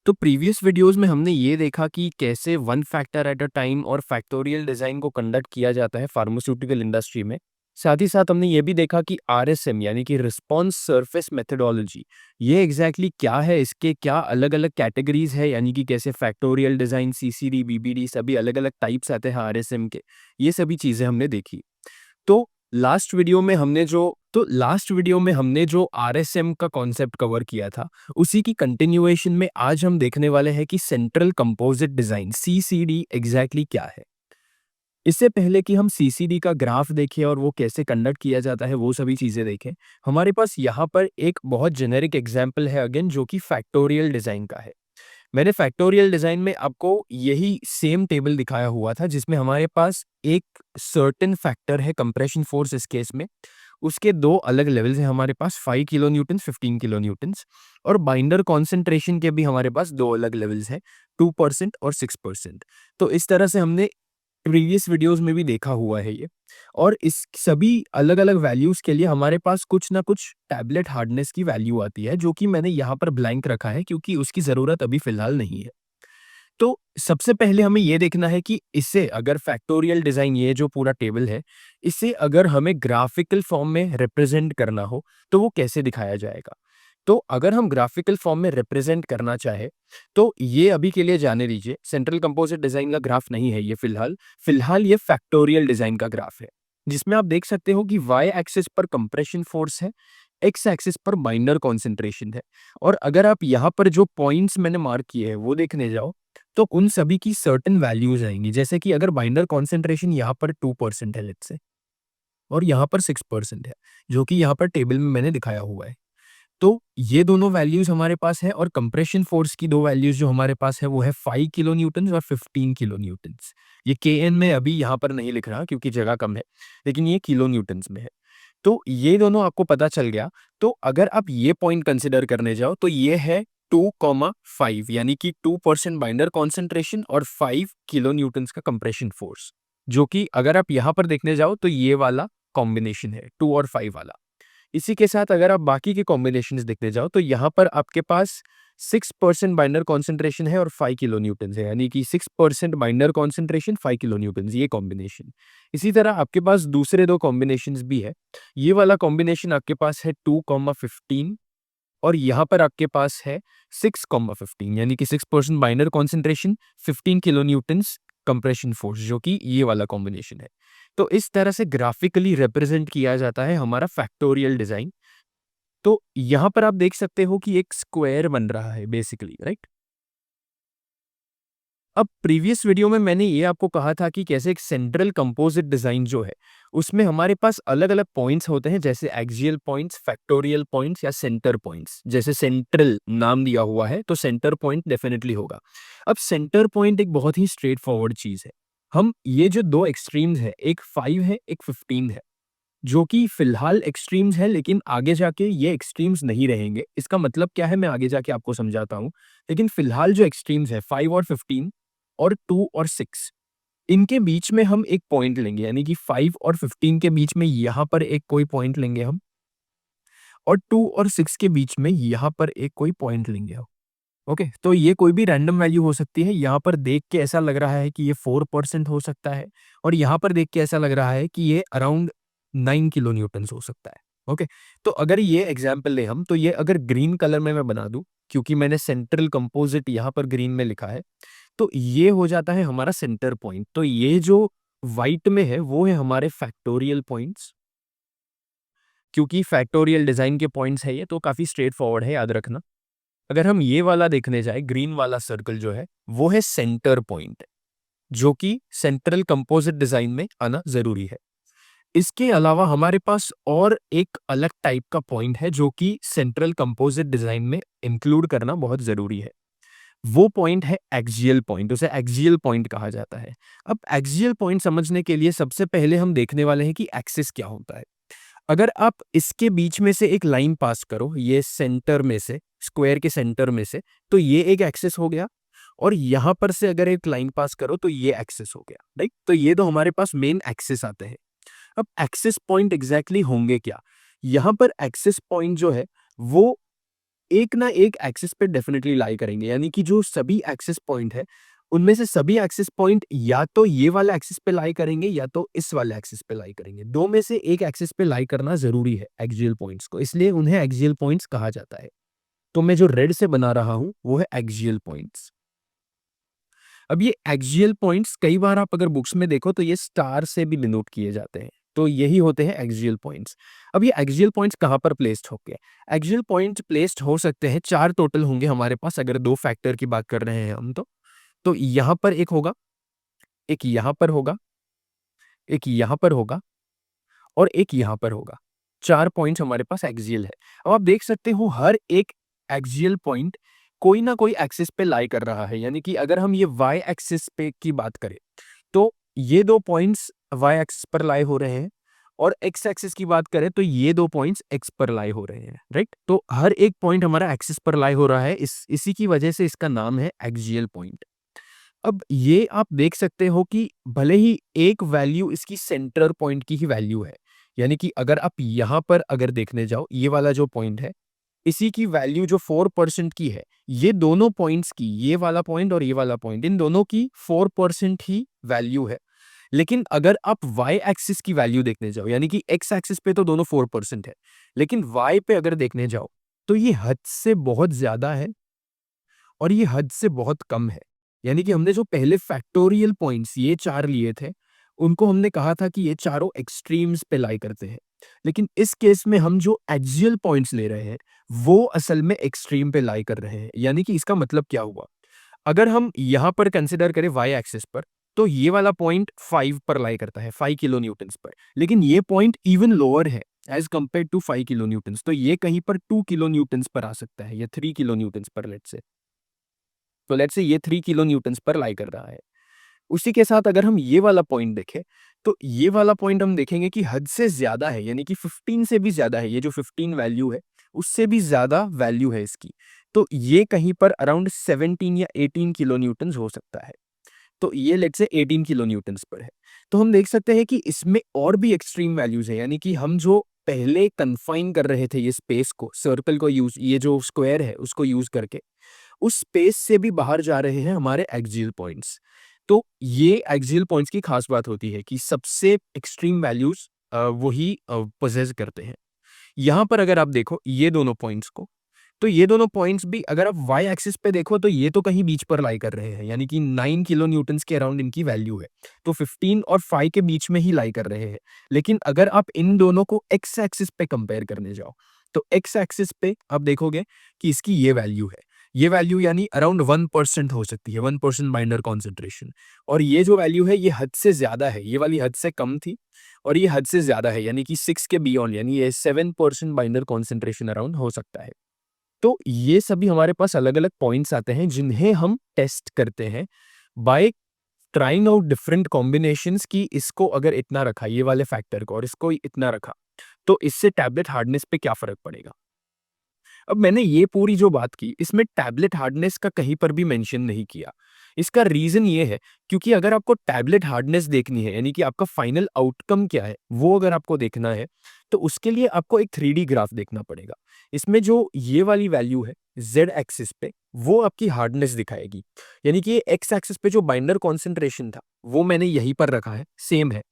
तो previous videos में हमने ये देखा कि कैसे one factor at a time और फैक्टोरियल डिज़ाइन को कंडक्ट किया जाता है फार्मास्यूटिकल इंडस्ट्री में। साथ ही साथ हमने ये भी देखा कि आरएसएम यानी कि रिस्पॉन्स सरफेस मेथोडोलॉजी ये एग्जैक्टली क्या है, इसके क्या अलग-अलग कैटेगरीज है, यानी कि कैसे फैक्टोरियल डिज़ाइन, सीसीडी, बीबीडी सभी अलग-अलग टाइप्स आते हैं आरएसएम के। ये सभी चीज़ें हमने देखी। तो लास्ट वीडियो में हमने जो आरएसएम का कॉन्सेप्ट कवर किया था, उसी की कंटिन्यूएशन में आज हम देखने वाले हैं कि central composite design CCD exactly क्या है। इससे पहले कि हम सीसीडी का ग्राफ देखें और वो कैसे कंडक्ट किया जाता है, वो सभी चीजें देखें, हमारे पास यहाँ पर एक बहुत जेनेरिक एग्जांपल है अगेन, जो कि फैक्टोरियल डिजाइन का है। मैंने फैक्टोरियल डिजाइन में आपको यही सेम टेबल दिखाया हुआ था, जिसमें हमारे पास एक सर्टेन फैक्टर है कंप्रेशन फोर्स इस केस में। उसके दो अलग लेवल्स हैं हमारे पास, 5 किलो न्यूटन, 15 किलो न्यूटन्स। और बाइंडर कॉन्सेंट्रेशन के भी हमारे पास दो अलग लेवल्स हैं, 2% और 6%। तो इस तरह से हमने प्रीवियस वीडियोस में भी देखा हुआ है ये। और इस सभी अलग अलग वैल्यूज के लिए हमारे पास कुछ ना कुछ टैबलेट हार्डनेस की वैल्यू आती है, जो कि मैंने यहाँ पर ब्लैंक रखा है क्योंकि उसकी ज़रूरत अभी फ़िलहाल नहीं है। तो सबसे पहले हमें ये देखना है कि इसे अगर फैक्टोरियल डिज़ाइन, ये जो पूरा टेबल है, इसे अगर हमें ग्राफ़िकल फ़ॉर्म में रिप्रेज़ेंट करना हो, तो वो कैसे दिखाया जाएगा? तो अगर हम ग्राफ़िकल फ़ॉर्म में रिप्रेज़ेंट करना चाहें, तो ये अभी के लिए जाने दीजिए, सेंट्रल कंपोज़िट डिज़ाइन का ग्राफ़ नहीं है ये फ़िलहाल। फ़िलहाल ये फैक्टोरियल डिज़ाइन का ग्राफ़ है, जिसमें आप देख सकते हो कि वाई एक्सिस पर कंप्रेशन फ़ोर्स है, एक्स एक्सिस पर बाइंडर कॉन्सेंट्रेशन है। और अगर आप यहाँ पर जो पॉइंट्स मैंने मार्क किए हैं, वो देखने जाओ, तो उन सभी की सर्टेन वैल्यूज आएंगी। जैसे कि अगर बाइंडर कॉन्सेंट्रेशन यहाँ पर 2% है लेट्स से, और यहाँ पर 6% है, जो कि यहाँ पर टेबल में मैंने दिखाया हुआ है। तो ये दोनों वैल्यूज हमारे पास है, और कंप्रेशन फोर्स की दो वैल्यूज जो हमारे पास है वो है 5 किलो न्यूटन और 15 किलो न्यूटन। ये के एन में अभी यहाँ पर नहीं लिख रहा क्योंकि जगह कम है, लेकिन ये किलो न्यूटन में है। तो ये दोनों आपको पता चल गया। तो अगर आप ये पॉइंट कंसिडर करने जाओ, तो ये है 2,5, यानी कि 2% बाइंडर कॉन्सेंट्रेशन और 5 किलो न्यूटन्स का कंप्रेशन फोर्स, जो कि अगर आप यहां पर देखने जाओ तो ये वाला कॉम्बिनेशन है 2 और 5 वाला। इसी के साथ अगर आप बाकी के कॉम्बिनेशंस देखने जाओ, तो यहाँ पर आपके पास 6% बाइंडर कॉन्सेंट्रेशन है और 5 किलो न्यूटन है, यानी कि 6% बाइंडर कॉन्सेंट्रेशन, 5 किलो न्यूटन, ये कॉम्बिनेशन। इसी तरह आपके पास दूसरे दो कॉम्बिनेशंस भी है। ये वाला कॉम्बिनेशन आपके पास है 2,15, और यहाँ पर आपके पास है 6,15, यानी कि 6% binder concentration, 15 kilo Newton's compression force, जो कि ये वाला कॉम्बिनेशन है। तो इस तरह से ग्राफिकली रिप्रेजेंट किया जाता है हमारा फैक्टोरियल डिजाइन। तो यहाँ पर आप देख सकते हो कि एक स्क्वायर बन रहा है बेसिकली, राइट? अब प्रीवियस वीडियो में मैंने ये आपको कहा था कि कैसे एक सेंट्रल कंपोजिट डिजाइन जो है, उसमें हमारे पास अलग अलग पॉइंट्स होते हैं, जैसे एक्सियल पॉइंट्स, फैक्टोरियल पॉइंट्स या सेंटर पॉइंट्स। जैसे सेंट्रल नाम दिया हुआ है, तो सेंटर पॉइंट डेफिनेटली होगा। अब सेंटर पॉइंट एक बहुत ही स्ट्रेट फॉरवर्ड चीज है। हम ये जो दो एक्सट्रीम्स है, एक 5 है, एक 15 है, जो कि फिलहाल एक्सट्रीम्स है, लेकिन आगे जाके ये एक्सट्रीम्स नहीं रहेंगे। इसका मतलब क्या है, मैं आगे जाके आपको समझाता हूँ। लेकिन फिलहाल जो एक्सट्रीम्स है 5 और 15 और 2 और 6, इनके बीच में हम एक पॉइंट लेंगे, यानी कि 5 और 15 के बीच में यहाँ पर एक कोई पॉइंट लेंगे हम, और 2 और 6 के बीच में यहाँ पर एक कोई पॉइंट लेंगे हम। ओके, तो ये कोई भी रैंडम वैल्यू हो सकती है। यहाँ पर देख के ऐसा लग रहा है कि ये 4% हो सकता है, और यहाँ पर देख के ऐसा लग रहा है कि ये अराउंड 9 किलो न्यूटन्स हो सकता है। ओके, तो अगर ये एग्जाम्पल ले हम, तो ये अगर ग्रीन कलर में मैं बना दूं, क्योंकि मैंने सेंट्रल कंपोजिट यहाँ पर ग्रीन में लिखा है, तो ये हो जाता है हमारा सेंटर पॉइंट। तो ये जो व्हाइट में है वो है हमारे फैक्टोरियल पॉइंट्स। क्योंकि फैक्टोरियल डिजाइन के पॉइंट्स है ये, तो काफी स्ट्रेट फॉरवर्ड है, याद रखना। अगर हम ये वाला देखने जाए, ग्रीन वाला सर्कल जो है, वो है सेंटर पॉइंट, जो कि सेंट्रल कंपोजिट डिजाइन में आना जरूरी है। इसके अलावा हमारे पास और एक अलग टाइप का पॉइंट है, जो कि सेंट्रल कंपोजिट डिजाइन में इंक्लूड करना बहुत जरूरी है। वो पॉइंट है एक्सियल पॉइंट, उसे एक्सियल पॉइंट कहा जाता है। अब एक्सियल पॉइंट समझने के लिए सबसे पहले हम देखने वाले हैं कि एक्सिस क्या होता है। अगर आप इसके बीच में से एक लाइन पास करो, ये सेंटर में से, स्क्वायर के सेंटर में से, तो ये एक एक्सिस हो गया। और यहां पर से अगर एक लाइन पास करो तो ये एक्सिस हो गया, राइट? तो ये तो हमारे पास मेन एक्सिस आते हैं। अब एक्सिस पॉइंट एग्जैक्टली होंगे क्या? यहां पर एक्सिस पॉइंट जो है वो एक ना एक एक्सिस पे डेफिनेटली लाई करेंगे, यानी कि जो सभी एक्सिस पॉइंट है, उनमें से सभी एक्सिस पॉइंट या तो ये वाला एक्सिस पे लाई करेंगे या तो इस वाले एक्सिस पे लाई करेंगे। दो में से एक एक्सिस पे लाई करना ज़रूरी है एक्सियल पॉइंट्स को, इसलिए उन्हें एक्सियल पॉइंट्स कहा जाता है। तो मैं जो रेड से बना रहा हूँ, वो है एक्सियल पॉइंट्स। अब ये एक्सियल पॉइंट्स कई बार आप अगर बुक्स में देखो तो ये स्टार से भी डिनोट किए जाते हैं। तो यही होते हैं एक्सियल पॉइंट्स। अब ये एक्सियल पॉइंट्स कहाँ पर प्लेस्ड होंगे? एक्सियल पॉइंट्स प्लेस्ड हो सकते हैं, 4 टोटल होंगे हमारे पास अगर 2 फैक्टर की बात कर रहे हैं हम तो। तो यहाँ पर एक होगा, एक यहाँ पर होगा, एक यहाँ पर होगा और एक यहाँ पर होगा। 4 पॉइंट्स हमारे पास एक्सियल है। अब आप देख सकते हो हर एक एक्सियल पॉइंट कोई ना कोई एक्सिस पे लाई कर रहा है। यानी कि अगर हम ये वाई एक्सिस पे की बात करें, तो ये 2 पॉइंट्स वाई एक्सिस पर लाई हो रहे हैं और एक्स एक्सिस की बात करें तो ये 2 पॉइंट्स एक्स पर लाई हो रहे हैं, राइट? तो हर एक पॉइंट हमारा एक्सिस पर लाई हो रहा है। इसी की वजह से इसका नाम है एक्सियल पॉइंट। अब ये आप देख सकते हो कि भले ही एक वैल्यू इसकी सेंटर पॉइंट की ही वैल्यू है, यानी कि अगर आप यहाँ पर अगर देखने जाओ, ये वाला जो पॉइंट है, इसी की वैल्यू जो 4% की है, ये दोनों पॉइंट्स की, ये वाला पॉइंट और ये वाला पॉइंट, इन दोनों की 4% ही वैल्यू है। लेकिन अगर आप y एक्सिस की वैल्यू देखने जाओ, यानी कि x एक्सिस पे तो दोनों 4% है, लेकिन y पे अगर देखने जाओ, तो ये हद से बहुत ज़्यादा है और ये हद से बहुत कम है। यानी कि हमने जो पहले फैक्टोरियल पॉइंट्स ये 4 लिए थे, उनको हमने कहा था कि ये चारों एक्सट्रीम्स पे लाई करते हैं। लेकिन इस केस में हम जो एक्सियल पॉइंट्स ले रहे हैं, वो असल में एक्सट्रीम पे लाई कर रहे हैं। यानी कि इसका मतलब क्या हुआ? अगर हम यहाँ पर कंसिडर करें वाई एक्सिस पर, तो ये वाला पॉइंट 5 पर लाई करता है, 5 किलो न्यूटन्स पर। लेकिन ये पॉइंट इवन लोअर है as compared to 5 kilo newtons, तो ये कहीं पर 2 किलो न्यूटन्स पर आ सकता है या 3 किलो न्यूटन्स पर लेट्स से। तो लेट्स से ये 3 किलो न्यूटन्स पर लाई कर रहा है। उसी के साथ अगर हम ये वाला पॉइंट देखें, तो ये वाला पॉइंट हम देखेंगे कि हद से ज़्यादा है, यानी कि 15 से भी ज़्यादा है। ये जो 15 वैल्यू है, उससे भी ज़्यादा वैल्यू है इसकी। तो ये कहीं पर अराउंड 17 या 18 किलो न्यूटन्स हो सकता है। तो ये लेट्स से 18 किलो न्यूटन्स पर है। तो हम देख सकते हैं कि इसमें और भी एक्सट्रीम वैल्यूज़ हैं, यानी कि हम जो पहले कन्फाइन कर रहे थे ये स्पेस को, सर्कल को यूज़, ये जो स्क्वायर है उसको यूज़ करके, उस स्पेस से भी बाहर जा रहे हैं हमारे एक्सियल पॉइंट्स। तो ये एक्सियल पॉइंट्स की खास बात होती है कि सबसे एक्सट्रीम वैल्यूज़ वही पोजेस करते हैं। यहाँ पर अगर आप देखो ये दोनों पॉइंट्स को, तो ये दोनों पॉइंट्स भी अगर आप वाई एक्सिस पे देखो तो ये तो कहीं बीच पर लाई कर रहे हैं, यानी कि 9 किलो न्यूटन्स के अराउंड इनकी वैल्यू है। तो 15 और 5 के बीच में ही लाई कर रहे हैं। लेकिन अगर आप इन दोनों को एक्स एक्सिस पे कंपेयर करने जाओ, तो एक्स एक्सिस पे आप देखोगे कि इसकी ये वैल्यू है। ये वैल्यू यानी अराउंड 1% हो सकती है, 1% बाइंडर कॉन्सेंट्रेशन। और ये जो वैल्यू है ये हद से ज़्यादा है, ये वाली हद से कम थी और ये हद से ज़्यादा है, यानी कि 6 के बियॉन्ड, यानी ये 7% बाइंडर कॉन्सेंट्रेशन अराउंड हो सकता है। तो ये सभी हमारे पास अलग-अलग पॉइंट्स आते हैं जिन्हें हम टेस्ट करते हैं bye trying out different combinations की इसको अगर इतना रखा ये वाले फैक्टर को और इसको इतना रखा, तो इससे टैबलेट हार्डनेस पे क्या फ़र्क पड़ेगा? अब मैंने ये पूरी जो बात की, इसमें टैबलेट हार्डनेस का कहीं पर भी मेंशन नहीं किया। इसका रीज़न ये है क्योंकि अगर आपको टैबलेट हार्डनेस देखनी है, यानी कि आपका फाइनल आउटकम क्या है, वो अगर आपको देखना है, तो उसके लिए आपको एक 3D ग्राफ देखना पड़ेगा। इसमें जो ये वाली वैल्यू है, ज़ेड एक्सिस पे, वो आपकी हार्डनेस दिखाएगी। यानी कि ये एक्स एक्सिस पे जो बाइंडर कॉन्संट्रेशन था, वो मैंने यहीं पर रखा है, सेम है।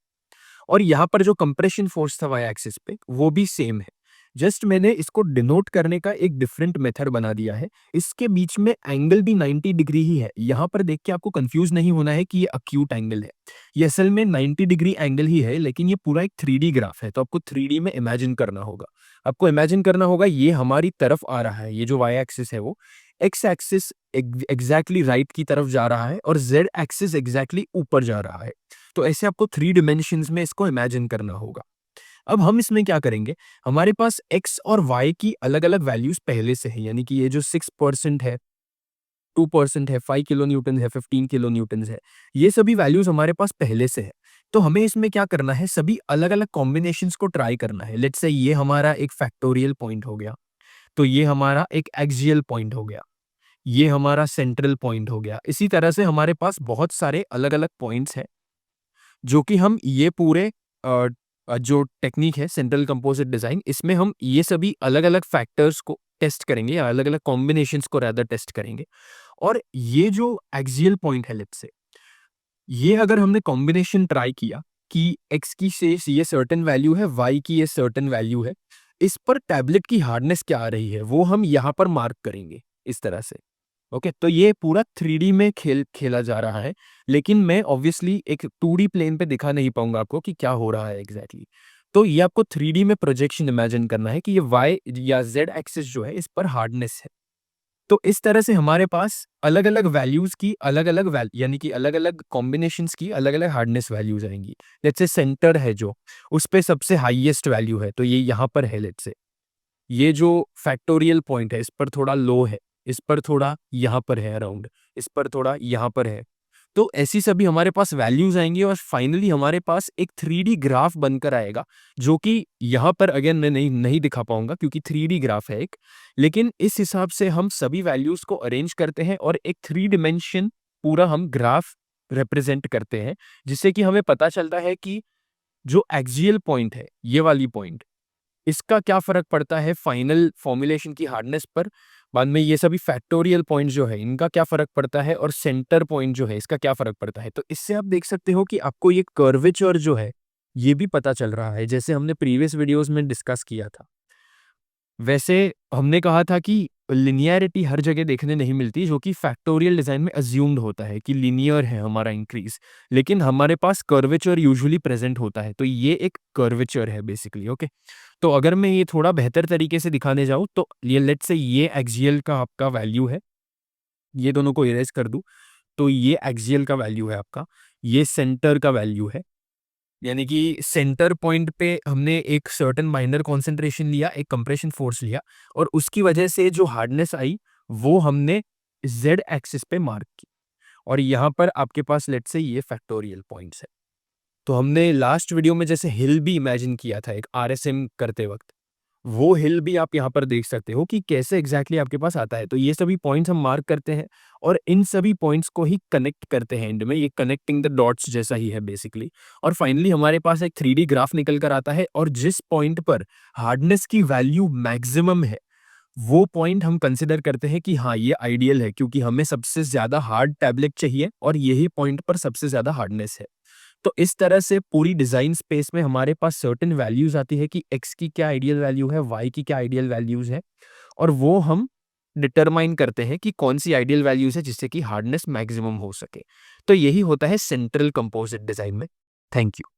और यहाँ पर जो कंप्रेशन फोर्स था वाई एक्सिस पे, वो भी सेम है। जस्ट मैंने इसको डिनोट करने का एक डिफरेंट मेथड बना दिया है। इसके बीच में एंगल भी 90 डिग्री ही है। यहाँ पर देख के आपको कंफ्यूज नहीं होना है कि ये अक्यूट एंगल है। ये असल में 90 डिग्री एंगल ही है, लेकिन ये पूरा एक 3D ग्राफ है, तो आपको 3D में इमेजिन करना होगा। आपको इमेजिन करना होगा ये हमारी तरफ आ रहा है, ये जो वाई एक्सिस है वो एक्स एक्सिस एग्जैक्टली राइट की तरफ जा रहा है और जेड एक्सिस एग्जैक्टली ऊपर जा रहा है। तो ऐसे आपको 3 डिमेंशंस में इसको इमेजिन करना होगा। अब हम इसमें क्या करेंगे, हमारे पास x और y की अलग-अलग वैल्यूज़ पहले से हैं, यानी कि ये जो 6% है, 2% है, 5 किलो न्यूटन है, 15 किलो न्यूटन्स है, ये सभी वैल्यूज़ हमारे पास पहले से है। तो हमें इसमें क्या करना है, सभी अलग-अलग कॉम्बिनेशंस को ट्राई करना है। लेट्स से ये हमारा एक फैक्टोरियल पॉइंट हो गया, तो ये हमारा एक एक्सियल पॉइंट हो गया, ये हमारा सेंट्रल पॉइंट हो गया। इसी तरह से हमारे पास बहुत सारे अलग-अलग पॉइंट्स हैं जो कि हम ये पूरे जो टेक्नीक है सेंट्रल कंपोजिट डिज़ाइन, इसमें हम ये सभी अलग-अलग फैक्टर्स को टेस्ट करेंगे या अलग अलग कॉम्बिनेशंस को रैदर टेस्ट करेंगे। और ये जो एक्सियल पॉइंट है लेट्स से, ये अगर हमने कॉम्बिनेशन ट्राई किया कि x की से ये सर्टेन वैल्यू है, y की ये सर्टेन वैल्यू है, इस पर टैबलेट की हार्डनेस क्या आ रही है वो हम यहाँ पर मार्क करेंगे इस तरह से। ओके, तो ये पूरा 3D में खेला जा रहा है, लेकिन मैं ऑब्वियसली एक 2D प्लेन पे दिखा नहीं पाऊंगा आपको कि क्या हो रहा है एग्जैक्टली। तो ये आपको 3D में प्रोजेक्शन इमेजिन करना है कि ये y या z एक्सिस जो है इस पर हार्डनेस है। तो इस तरह से हमारे पास अलग-अलग वैल्यूज़ की अलग-अलग यानी कि अलग-अलग कॉम्बिनेशंस की अलग-अलग हार्डनेस वैल्यूज़ आएँगी। लेट्स से सेंटर है जो, उस पे सबसे हाईएस्ट वैल्यू है, तो ये यहाँ पर है लेट्स से। ये जो फैक्टोरियल पॉइंट है, इस पर थोड़ा लो है, इस पर थोड़ा यहाँ पर है अराउंड, इस पर थोड़ा यहाँ पर है। तो ऐसी सभी हमारे पास वैल्यूज़ आएँगी और फाइनली हमारे पास एक 3D ग्राफ बनकर आएगा, जो कि यहाँ पर अगेन मैं नहीं दिखा पाऊँगा क्योंकि 3D ग्राफ है एक। लेकिन इस हिसाब से हम सभी वैल्यूज़ को अरेंज करते हैं और एक 3 डिमेंशन पूरा हम ग्राफ रिप्रेज़ेंट करते हैं, जिससे कि हमें पता चलता है कि जो एक्सियल पॉइंट है, ये वाली पॉइंट, इसका क्या फ़र्क पड़ता है फाइनल फॉर्मुलेशन की हार्डनेस पर। बाद में ये सभी फैक्टोरियल पॉइंट जो है, इनका क्या फ़र्क पड़ता है और सेंटर पॉइंट जो है, इसका क्या फ़र्क पड़ता है। तो इससे आप देख सकते हो कि आपको ये कर्वेचर जो है, ये भी पता चल रहा है, जैसे हमने प्रीवियस वीडियोज़ में डिस्कस किया था। वैसे हमने कहा था कि लिनियरिटी हर जगह देखने नहीं मिलती, जो कि फैक्टोरियल डिज़ाइन में अज्यूम्ड होता है कि लीनियर है हमारा इंक्रीज़, लेकिन हमारे पास कर्वेचर यूजुअली प्रेज़ेंट होता है, तो ये एक कर्वेचर है बेसिकली, ओके। तो अगर मैं ये थोड़ा बेहतर तरीके से दिखाने जाऊँ तो ये लेट्स से ये एक्सियल का आपका वैल्यू है, ये दोनों को इरेज़ कर दूँ, तो ये एक्सियल का वैल्यू है आपका, ये सेंटर का वैल्यू है। यानी कि सेंटर पॉइंट पे हमने एक सर्टेन माइनर कॉन्सेंट्रेशन लिया, एक कंप्रेशन फोर्स लिया और उसकी वजह से जो हार्डनेस आई, वो हमने ज़ेड एक्सिस पे मार्क की और यहाँ पर आपके पास लेट्स से ये फैक्टोरियल पॉइंट्स है। तो हमने लास्ट वीडियो में जैसे हिल भी इमेजिन किया था एक आरएसएम करते वक़्त, वो हिल भी आप यहाँ पर देख सकते हो कि कैसे एग्जैक्टली आपके पास आता है। तो ये सभी पॉइंट्स हम मार्क करते हैं और इन सभी पॉइंट्स को ही कनेक्ट करते हैं एंड में, ये कनेक्टिंग द डॉट्स जैसा ही है बेसिकली। और फाइनली हमारे पास एक 3D ग्राफ निकल कर आता है और जिस पॉइंट पर हार्डनेस की वैल्यू मैक्सिमम है, वो पॉइंट हम कंसिडर करते हैं कि हाँ, ये आइडियल है क्योंकि हमें सबसे ज़्यादा हार्ड टैबलेट चाहिए और यही पॉइंट पर सबसे ज़्यादा हार्डनेस है। तो इस तरह से पूरी डिज़ाइन स्पेस में हमारे पास सर्टेन वैल्यूज़ आती है कि x की क्या आइडियल वैल्यू है, y की क्या आइडियल वैल्यूज़ है और वो हम डिटरमाइन करते हैं कि कौन-सी आइडियल वैल्यूज़ है जिससे कि हार्डनेस मैक्सिमम हो सके। तो यही होता है सेंट्रल कंपोजिट डिज़ाइन में। Thank you.